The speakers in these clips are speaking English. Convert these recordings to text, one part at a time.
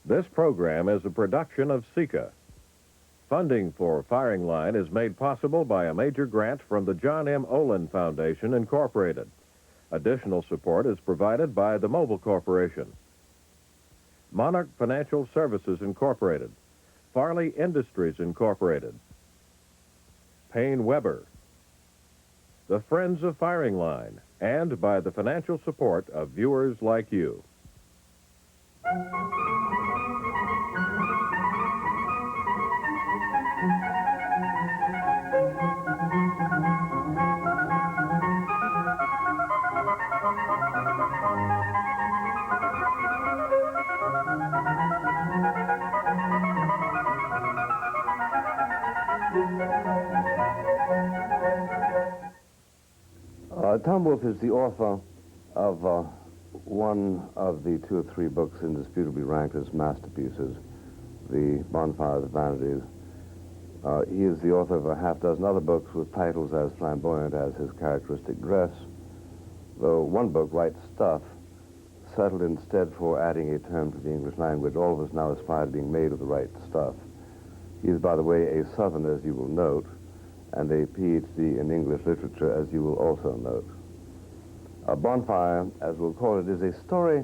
This program is a production of SECA. Funding for Firing Line is made possible by a major grant from the John M. Olin Foundation, Incorporated. Additional support is provided by the Mobile Corporation, Monarch Financial Services, Incorporated, Farley Industries, Incorporated, Payne Weber, the Friends of Firing Line, and by the financial support of viewers like you. Tom Wolfe is the author of one of the 2 or 3 books indisputably ranked as masterpieces, the Bonfire, the Vanities. He is the author of a half-dozen other books with titles as flamboyant as his characteristic dress, though one book, Right Stuff, settled instead for adding a term to the English language. All of us now aspire to being made of the right stuff. He is, by the way, a Southerner, as you will note, and a Ph.D. in English literature, as you will also note. Bonfire, as we'll call it, is a story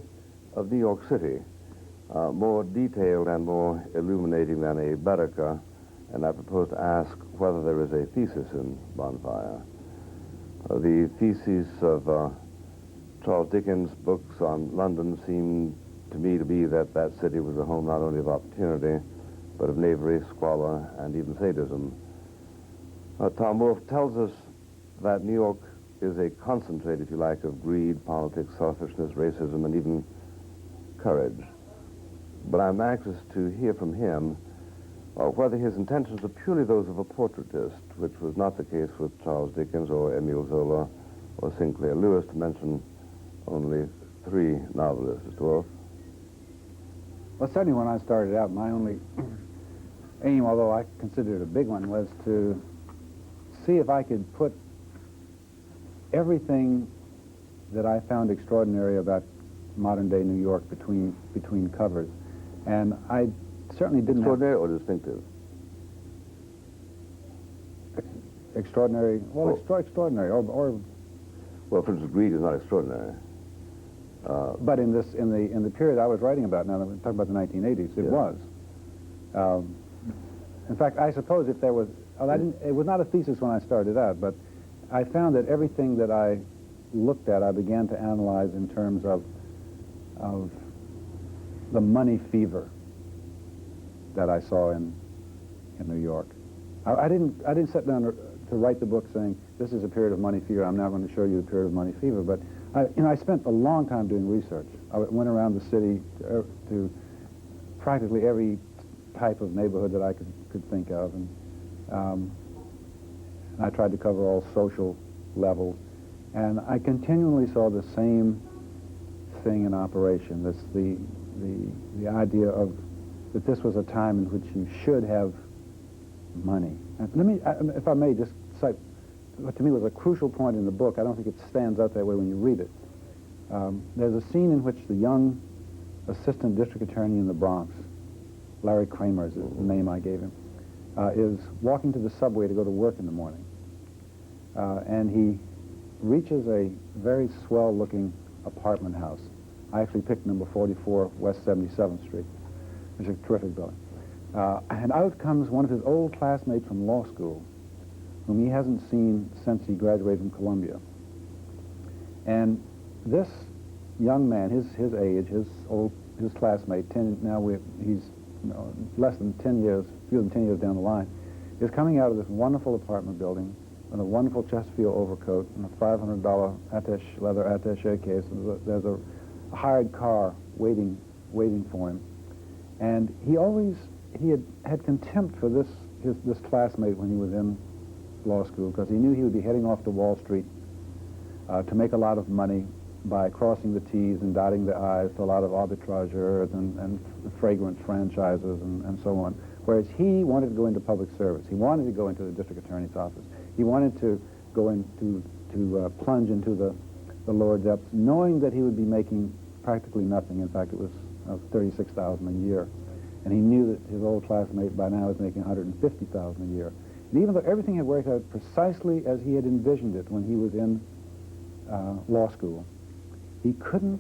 of New York City, more detailed and more illuminating than a Baedeker, and I propose to ask whether there is a thesis in Bonfire. The thesis of Charles Dickens' books on London seem to me to be that that city was a home not only of opportunity, but of knavery, squalor, and even sadism. Tom Wolfe tells us that New York is a concentrate, if you like, of greed, politics, selfishness, racism, and even courage. But I'm anxious to hear from him whether his intentions are purely those of a portraitist, which was not the case with Charles Dickens or Emile Zola or Sinclair Lewis, to mention only 3 novelists. Mr. Wolfe? Well, certainly when I started out, my only aim, although I considered it a big one, was to see if I could put everything that I found extraordinary about modern-day New York between covers. And I certainly didn't Extraordinary or distinctive? Extraordinary, well, extraordinary, or well, for instance, greed is not extraordinary. But in the period I was writing about, now that we're talking about the 1980s, it was. In fact, I suppose if there was, it was not a thesis when I started out, but I found that everything that I looked at, I began to analyze in terms of the money fever that I saw in New York. I didn't sit down to write the book saying, this is a period of money fever, I'm now going to show you the period of money fever, but I spent a long time doing research. I went around the city to practically every type of neighborhood that I could think of, and I tried to cover all social levels, and I continually saw the same thing in operation. This the idea of that this was a time in which you should have money. And let me, if I may, just cite what to me was a crucial point in the book. I don't think it stands out that way when you read it. There's a scene in which the young assistant district attorney in the Bronx, Larry Kramer is the name I gave him, is walking to the subway to go to work in the morning. And he reaches a very swell-looking apartment house. I actually picked number 44 West 77th Street, which is a terrific building. And out comes one of his old classmates from law school, whom he hasn't seen since he graduated from Columbia. And this young man, his age, his classmate, he's less than 10 years, fewer than 10 years down the line, is coming out of this wonderful apartment building in a wonderful Chesterfield overcoat and a $500 leather attaché case. There's a hired car waiting for him. And he had contempt for this classmate when he was in law school, because he knew he would be heading off to Wall Street to make a lot of money by crossing the T's and dotting the I's to a lot of arbitrageurs and fragrant franchises and so on. Whereas he wanted to go into public service. He wanted to go into the district attorney's office. He wanted to go into plunge into the lower depths, knowing that he would be making practically nothing. In fact, it was of $36,000 a year. And he knew that his old classmate by now was making $150,000 a year. And even though everything had worked out precisely as he had envisioned it when he was in law school, he couldn't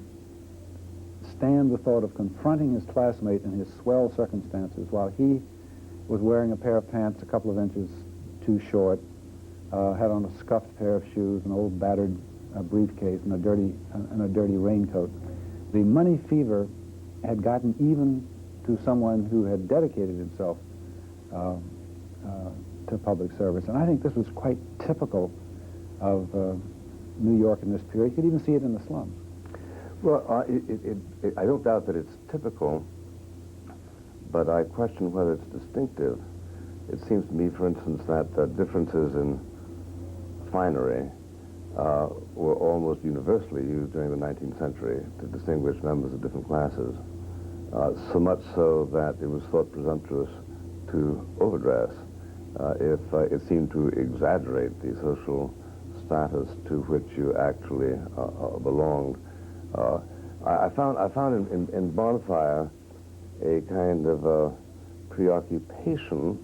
stand the thought of confronting his classmate in his swell circumstances while he was wearing a pair of pants a couple of inches too short, had on a scuffed pair of shoes, an old battered briefcase, and a dirty raincoat. The money fever had gotten even to someone who had dedicated himself to public service. And I think this was quite typical of New York in this period. You could even see it in the slums. Well, I don't doubt that it's typical, but I question whether it's distinctive. It seems to me, for instance, that differences in finery were almost universally used during the 19th century to distinguish members of different classes, so much so that it was thought presumptuous to overdress if it seemed to exaggerate the social status to which you actually belonged. I found in Bonfire a kind of preoccupation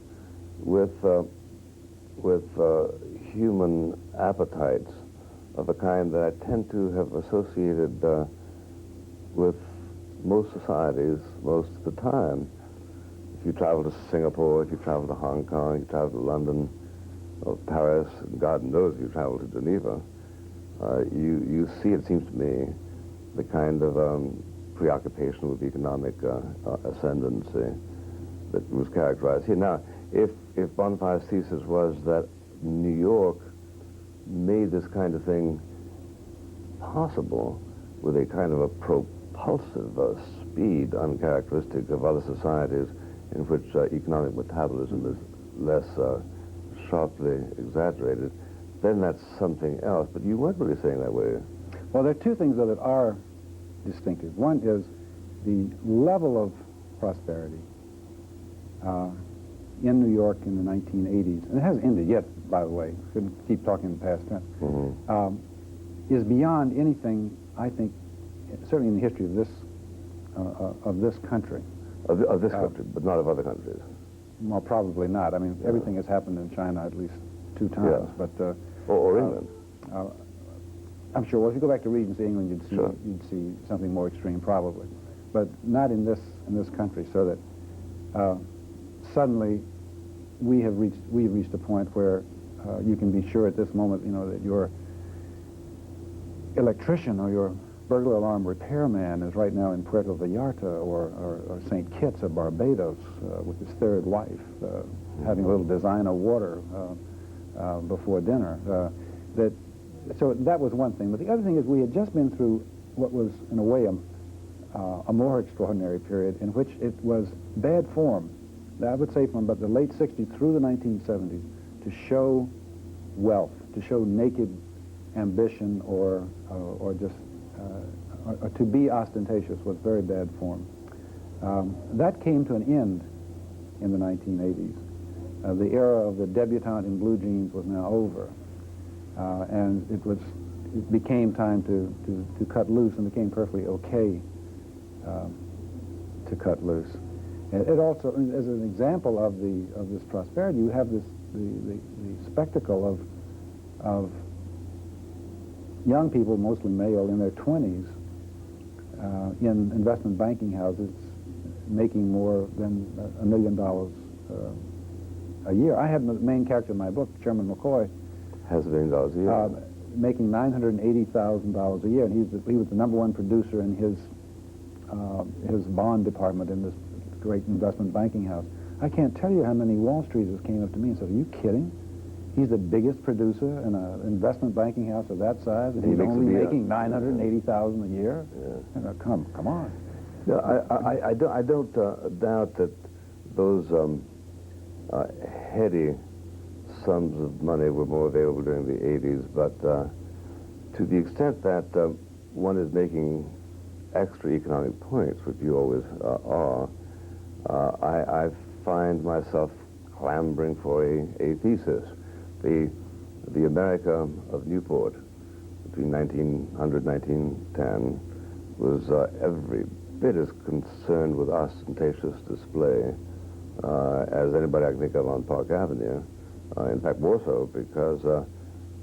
with human appetites of a kind that I tend to have associated with most societies most of the time. If you travel to Singapore, if you travel to Hong Kong, if you travel to London or Paris, and God knows if you travel to Geneva, you see, it seems to me, the kind of preoccupation with economic ascendancy that was characterized here. Now, if Bonfire's thesis was that New York made this kind of thing possible with a kind of a propulsive speed uncharacteristic of other societies in which economic metabolism is less sharply exaggerated, then that's something else. But you weren't really saying that, were you? Well, there are two things, though, that are distinctive. One is the level of prosperity in New York in the 1980s, and it hasn't ended yet, by the way, shouldn't keep talking in the past tense, is beyond anything, I think, certainly in the history of this country. Of this country, but not of other countries. Well, probably not. I mean, everything has happened in China at least 2 times, but... or England. I'm sure. Well, if you go back to Regency England, you'd see something more extreme, probably, but not in this country. So that suddenly we've reached a point where you can be sure at this moment, you know, that your electrician or your burglar alarm repairman is right now in Puerto Vallarta or St. Kitts or Barbados with his 3rd wife, having a little designer water before dinner. So that was one thing. But the other thing is we had just been through what was, in a way, a more extraordinary period in which it was bad form, I would say from about the late 60s through the 1970s, to show wealth, to show naked ambition or just or to be ostentatious was very bad form. That came to an end in the 1980s. The era of the debutante in blue jeans was now over. And it became time to cut loose, and became perfectly okay to cut loose. And it also, as an example of this prosperity, you have the spectacle of young people, mostly male, in their 20s, in investment banking houses, making more than $1 million a year. I had the main character in my book, Chairman McCoy, has $1 million a year, making $980,000 a year, and he was the #1 producer in his bond department in this great investment banking house. I can't tell you how many Wall Streeters came up to me and said, "Are you kidding? He's the biggest producer in an investment banking house of that size, and he's only making $980,000 a year." Yeah. Come on. No, I don't doubt that those heady sums of money were more available during the 80s, but to the extent that one is making extra economic points, which you always are, I find myself clamoring for a thesis. The America of Newport between 1900 and 1910 was every bit as concerned with ostentatious display as anybody I can think of on Park Avenue. In fact, more so because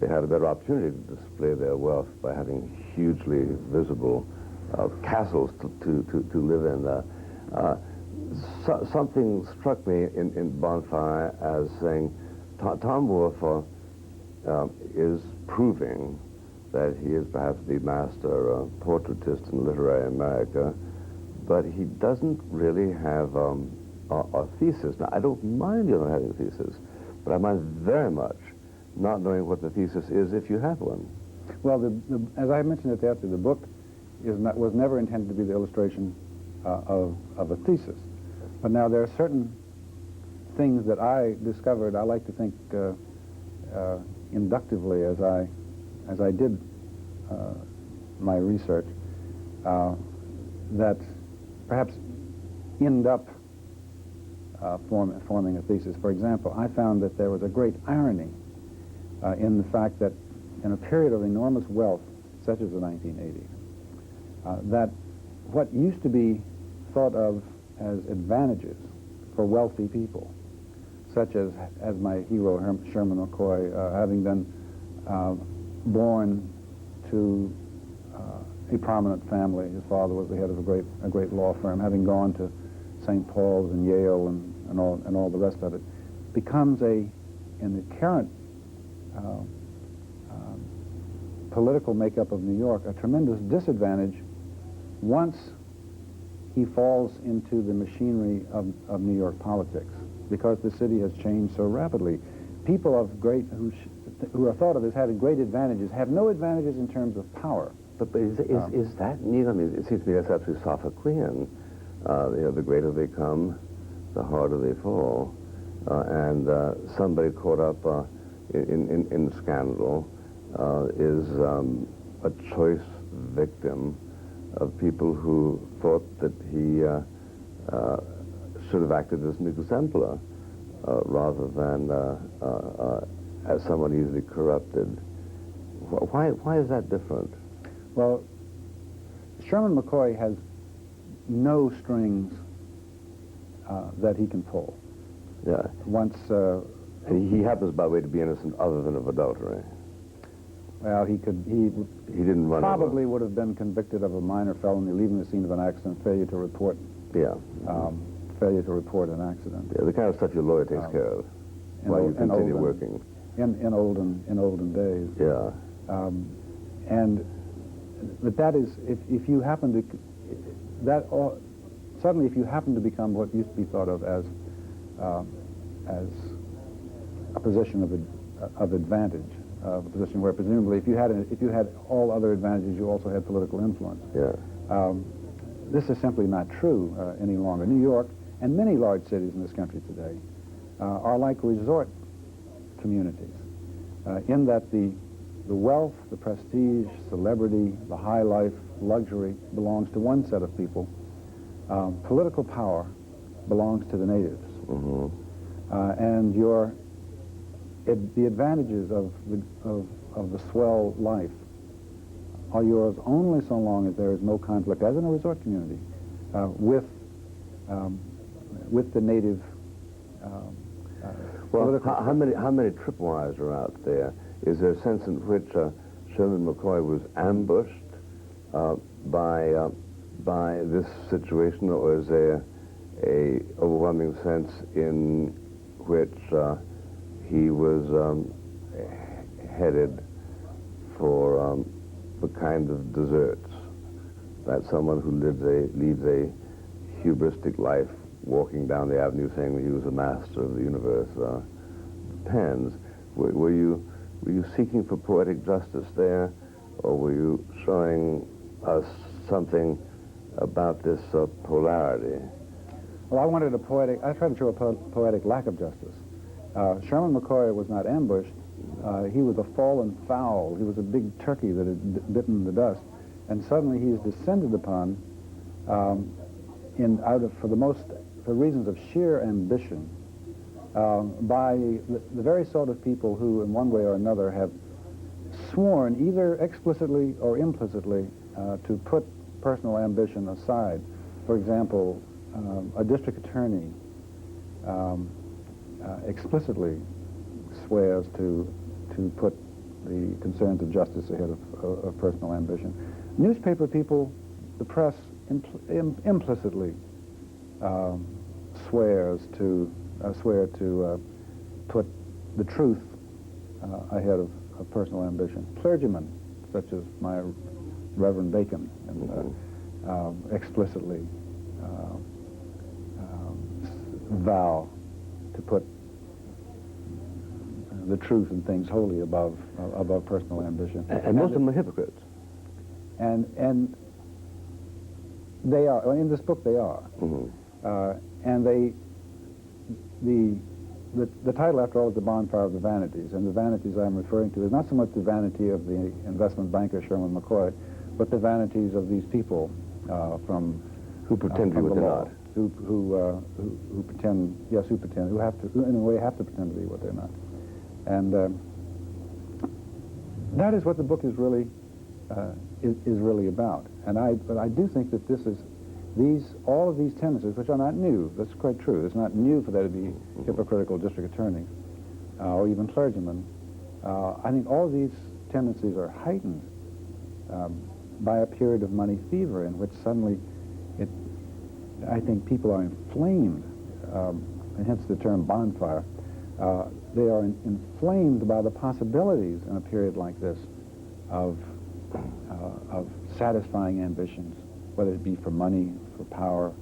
they had a better opportunity to display their wealth by having hugely visible castles to live in. Something struck me in Bonfire as saying Tom Wolfe is proving that he is perhaps the master portraitist in literary America, but he doesn't really have a thesis. Now, I don't mind you not having a thesis, but I mind very much not knowing what the thesis is if you have one. Well, as I mentioned at the outset, the book was never intended to be the illustration of a thesis. But now there are certain things that I discovered, I like to think inductively as I did my research, that perhaps end up forming a thesis. For example, I found that there was a great irony in the fact that in a period of enormous wealth, such as the 1980s, that what used to be thought of as advantages for wealthy people, such as my hero Sherman McCoy, having been born to a prominent family. His father was the head of a great law firm, having gone to St. Paul's and Yale and all the rest of it, becomes in the current political makeup of New York, a tremendous disadvantage once he falls into the machinery of New York politics, because the city has changed so rapidly. People who are thought of as having great advantages have no advantages in terms of power. But is that neat? I mean, it seems to me that's absolutely Sophoclean. The greater they come, the harder they fall. And somebody caught up in scandal is a choice victim of people who thought that he should have acted as an exemplar rather than as someone easily corrupted. Why is that different? Well, Sherman McCoy has no strings that he can pull. Yeah. Once he happens, by the way, to be innocent other than of adultery. Well, he didn't run probably over. would have been convicted of a minor felony, leaving the scene of an accident, failure to report. Yeah. Failure to report an accident. Yeah, the kind of stuff your lawyer takes care of while you continue working. In olden days. Yeah. But that is, if you happen to, suddenly if you happen to become what used to be thought of as a position of advantage, a position where presumably if you had all other advantages, you also had political influence. Yeah. This is simply not true any longer. New York and many large cities in this country today are like resort communities in that the wealth, the prestige, celebrity, the high life, luxury belongs to one set of people. Political power belongs to the natives. Mm-hmm. And the advantages of the swell life are yours only so long as there is no conflict, as in a resort community, with the native. Well, how many tripwires are out there? Is there a sense in which Sherman McCoy was ambushed by this situation, or is there a overwhelming sense in which he was headed for the kind of deserts that someone who leads a hubristic life, walking down the avenue saying that he was a master of the universe, depends. Were you seeking for poetic justice there, or were you showing us something about this polarity? Well, I tried to show a poetic lack of justice. Sherman McCoy was not ambushed. He was a fallen fowl. He was a big turkey that had bitten the dust. And suddenly he is descended upon for reasons of sheer ambition by the very sort of people who, in one way or another, have sworn, either explicitly or implicitly, to put personal ambition aside. for example, a district attorney explicitly swears to put the concerns of justice ahead of personal ambition. Newspaper people, the press, implicitly swear to put the truth ahead of personal ambition. Clergymen, such as my Reverend Bacon, explicitly vow to put the truth and things wholly above personal ambition. And most of them are hypocrites. And they are, well, in this book they are. And the title, after all, is The Bonfire of the Vanities, and the vanities I'm referring to is not so much the vanity of the investment banker Sherman McCoy, but the vanities of these people from who pretend to be what they're not. Who pretend, yes, who in a way have to pretend to be what they're not. And that is what the book is really about. But I do think that all of these tendencies, which are not new, that's quite true. It's not new for there to be hypocritical district attorneys or even clergymen. I think all of these tendencies are heightened by a period of money fever in which suddenly I think people are inflamed, and hence the term bonfire. They are inflamed by the possibilities in a period like this of satisfying ambitions, whether it be for money, for power.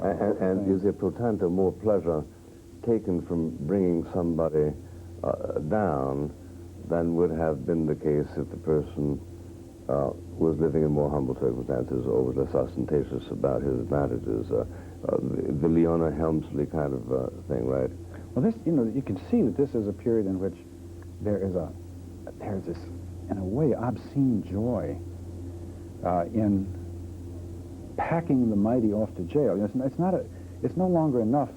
And is there pro tanto more pleasure taken from bringing somebody down than would have been the case if the person was living in more humble circumstances or was less ostentatious about his advantages? The Leona Helmsley kind of thing, right? Well, this, you can see that this is a period in which there's this, in a way, obscene joy in packing the mighty off to jail. It's no longer enough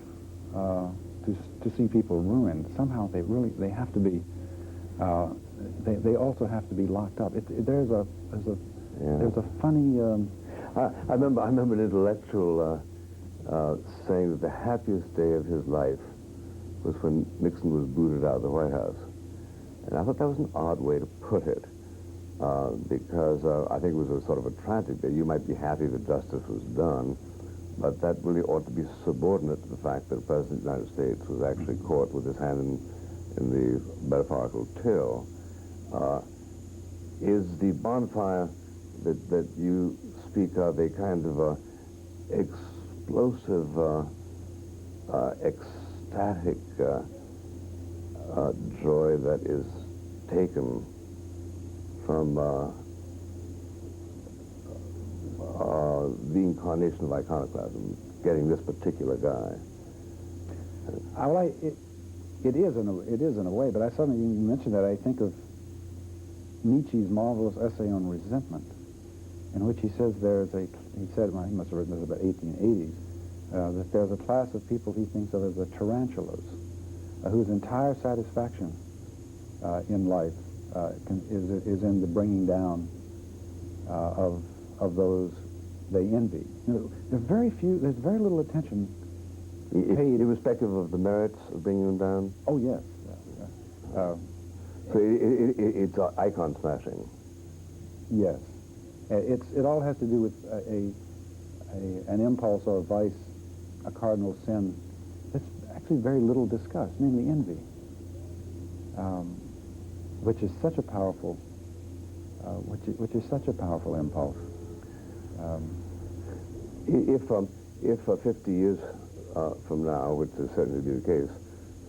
to see people ruined. Somehow they have to be. They also have to be locked up. There's a funny. I remember an intellectual saying that the happiest day of his life was when Nixon was booted out of the White House, and I thought that was an odd way to put it, because I think it was a sort of a tragic day. You might be happy that justice was done, but that really ought to be subordinate to the fact that the President of the United States was actually caught with his hand in the metaphorical till. Is the bonfire that you speak of a kind of explosive, ecstatic joy that is taken from the incarnation of iconoclasm, getting this particular guy? It is in a way, but I suddenly, you mentioned that, I think of Nietzsche's marvelous essay on resentment, in which he says well, he must have written this about 1880s, that there's a class of people he thinks of as the tarantulas, whose entire satisfaction in life is in the bringing down of those they envy. There's very little attention paid. Irrespective of the merits of bringing them down? Oh, yes. So it's icon smashing. Yes. It all has to do with an impulse or a vice, a cardinal sin, that's actually very little discussed, namely envy, which is such a powerful, impulse. If 50 years from now, which is certainly be the case,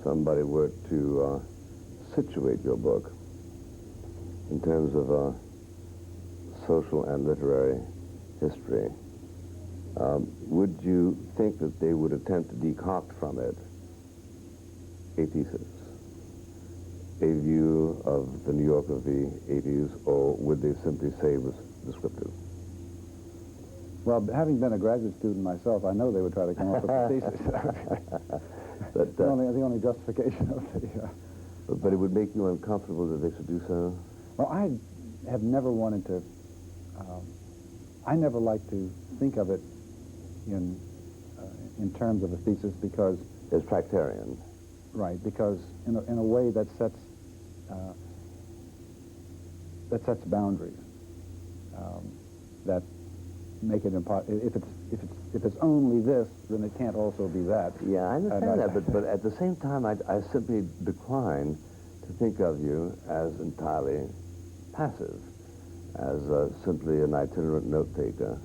somebody were to situate your book in terms of social and literary history, would you think that they would attempt to decoct from it a thesis, a view of the New York of the 80s, or would they simply say it was descriptive? Well, having been a graduate student myself, I know they would try to come up with a thesis. But, the only justification of the... But it would make you uncomfortable that they should do so? Well, I have never wanted to... I never like to think of it in terms of a thesis because Is Tractarian. right, because in a way that sets boundaries that make it impossible. If it's only this, then it can't also be that. Yeah, I understand that, but at the same time, I simply decline to think of you as entirely passive, as simply an itinerant note-taker.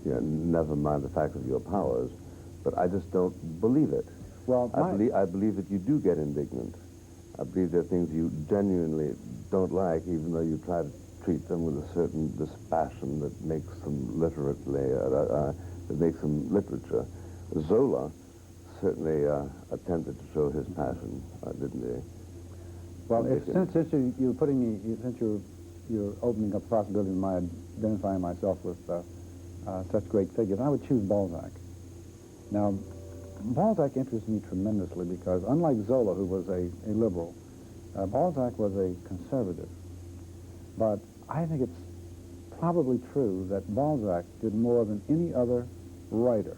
Never mind the fact of your powers, but I just don't believe it. Well, I believe that you do get indignant. I believe there are things you genuinely don't like, even though you try to treat them with a certain dispassion that makes them that makes them literature. Zola certainly attempted to show his passion, didn't he? Well, since you're putting me, since you're opening up the possibility of my identifying myself with such great figures, I would choose Balzac. Now, Balzac interests me tremendously because, unlike Zola, who was a liberal, Balzac was a conservative. But I think it's probably true that Balzac did more than any other writer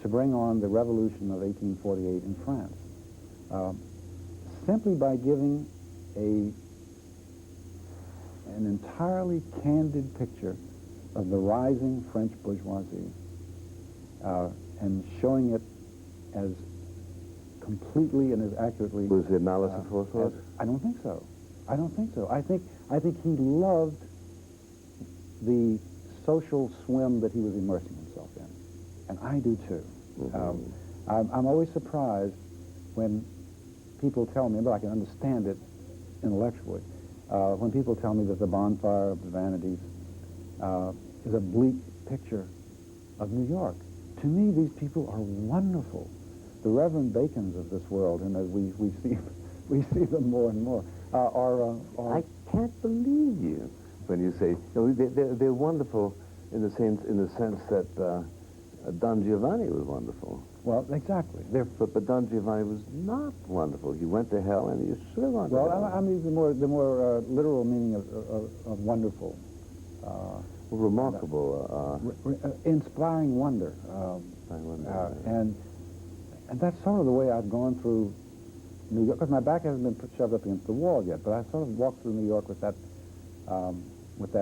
to bring on the revolution of 1848 in France, simply by giving an entirely candid picture of the rising French bourgeoisie and showing it as completely and as accurately. Was the malice aforethought? I don't think so. I don't think so. I think he loved the social swim that he was immersing himself in, and I do too. Mm-hmm. I'm always surprised when people tell me, but I can understand it intellectually, when people tell me that the Bonfire of the Vanities is a bleak picture of New York. To me, these people are wonderful, the Reverend Bacons of this world, and as we see them more and more. I can't believe you when you say they're wonderful in the sense that Don Giovanni was wonderful. Well, exactly. But Don Giovanni was not wonderful. He went to hell, and he should have gone to hell. Well, I mean the more literal meaning of wonderful. Remarkable. Inspiring wonder. And that's sort of the way I've gone through New York, because my back hasn't been shoved up against the wall yet, but I sort of walked through New York with that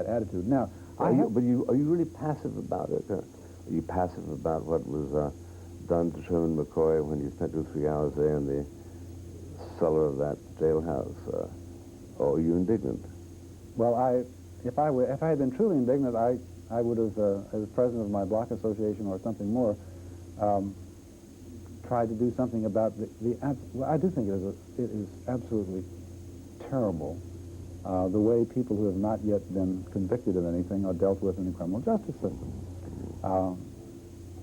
attitude. Now, are you really passive about it? Are you passive about what was done to Sherman McCoy when you spent 2 or 3 hours there in the cellar of that jailhouse? Or are you indignant? Well, if I had been truly indignant, I would have, as president of my block association or something more, tried to do something about I do think it is absolutely terrible the way people who have not yet been convicted of anything are dealt with in the criminal justice system.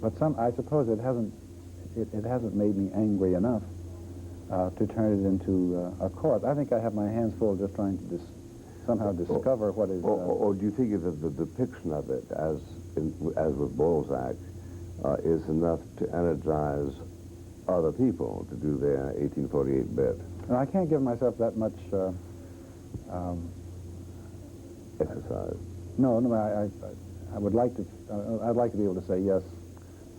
But I suppose it hasn't made me angry enough to turn it into a court. I think I have my hands full just trying to somehow discover what is. Or do you think that the depiction of it, as with Balzac, is enough to energize other people to do their 1848 bit? And I can't give myself that much exercise. No, I would like to. I'd like to be able to say yes,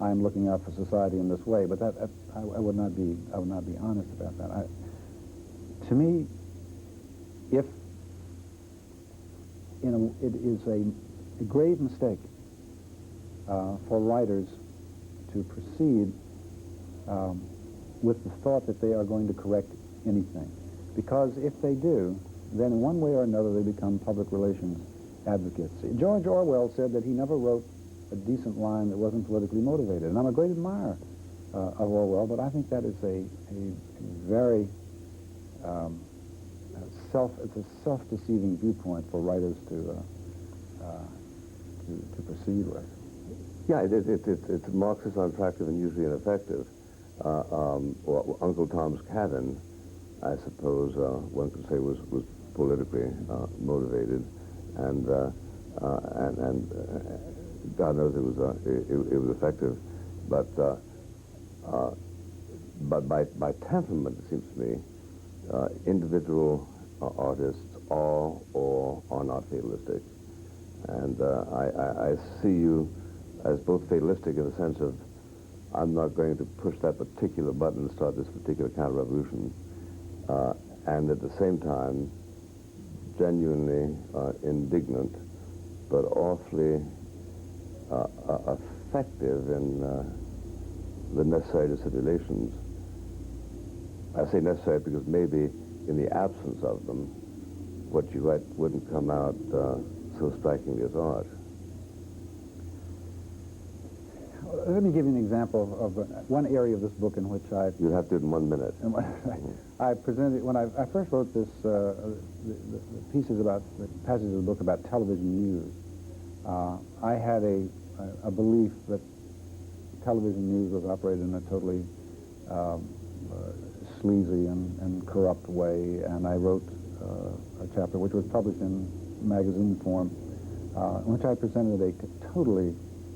I am looking out for society in this way, but I would not be honest about that. To me, it is a grave mistake for writers to proceed with the thought that they are going to correct anything. Because if they do, then in one way or another they become public relations advocates. George Orwell said that he never wrote a decent line that wasn't politically motivated. And I'm a great admirer of Orwell, but I think that is a very it's a self-deceiving viewpoint for writers to proceed with. Yeah, it's Marxist, unattractive, and usually ineffective. Well, Uncle Tom's Cabin, I suppose one could say was politically motivated, and God knows it was effective, but by temperament, it seems to me, individual artists are or are not fatalistic, And I see you as both fatalistic in the sense of I'm not going to push that particular button and start this particular counter-revolution, and at the same time genuinely indignant, but awfully effective in the necessary dissimulations. I say necessary because maybe in the absence of them, what you write wouldn't come out so strikingly as art. Let me give you an example of one area of this book in which I... You'd have to do it in 1 minute. I presented, when I first wrote this, the pieces about, the passages of the book about television news, I had a belief that television news was operated in a totally sleazy and corrupt way, and I wrote a chapter which was published in magazine form, in which I presented a totally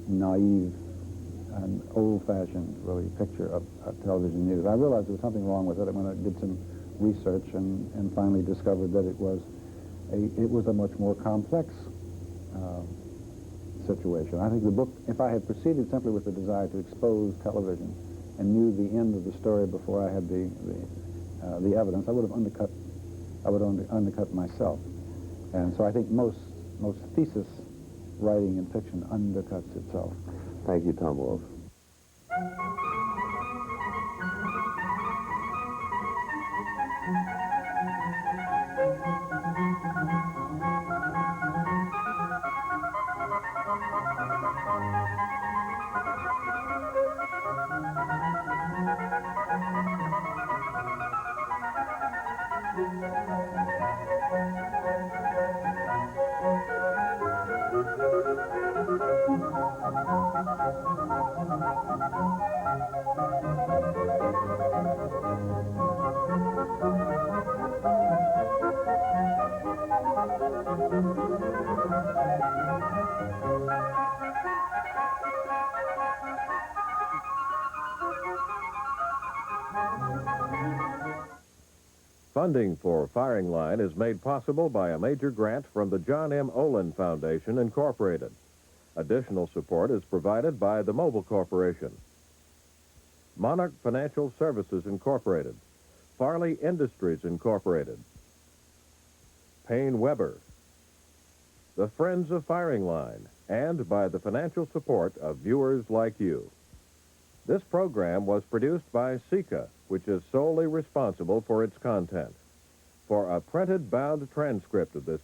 naive and old-fashioned, really, picture of television news. I realized there was something wrong with it when I did some research and finally discovered that it was a much more complex situation. I think the book, if I had proceeded simply with the desire to expose television and knew the end of the story before I had the evidence, I would have undercut myself. And so I think most thesis writing in fiction undercuts itself. Thank you, Tom Wolfe. Funding for Firing Line is made possible by a major grant from the John M. Olin Foundation, Incorporated. Additional support is provided by the Mobile Corporation, Monarch Financial Services, Incorporated, Farley Industries, Incorporated, Payne Weber, the Friends of Firing Line, and by the financial support of viewers like you. This program was produced by Sika, which is solely responsible for its content. For a printed bound transcript of this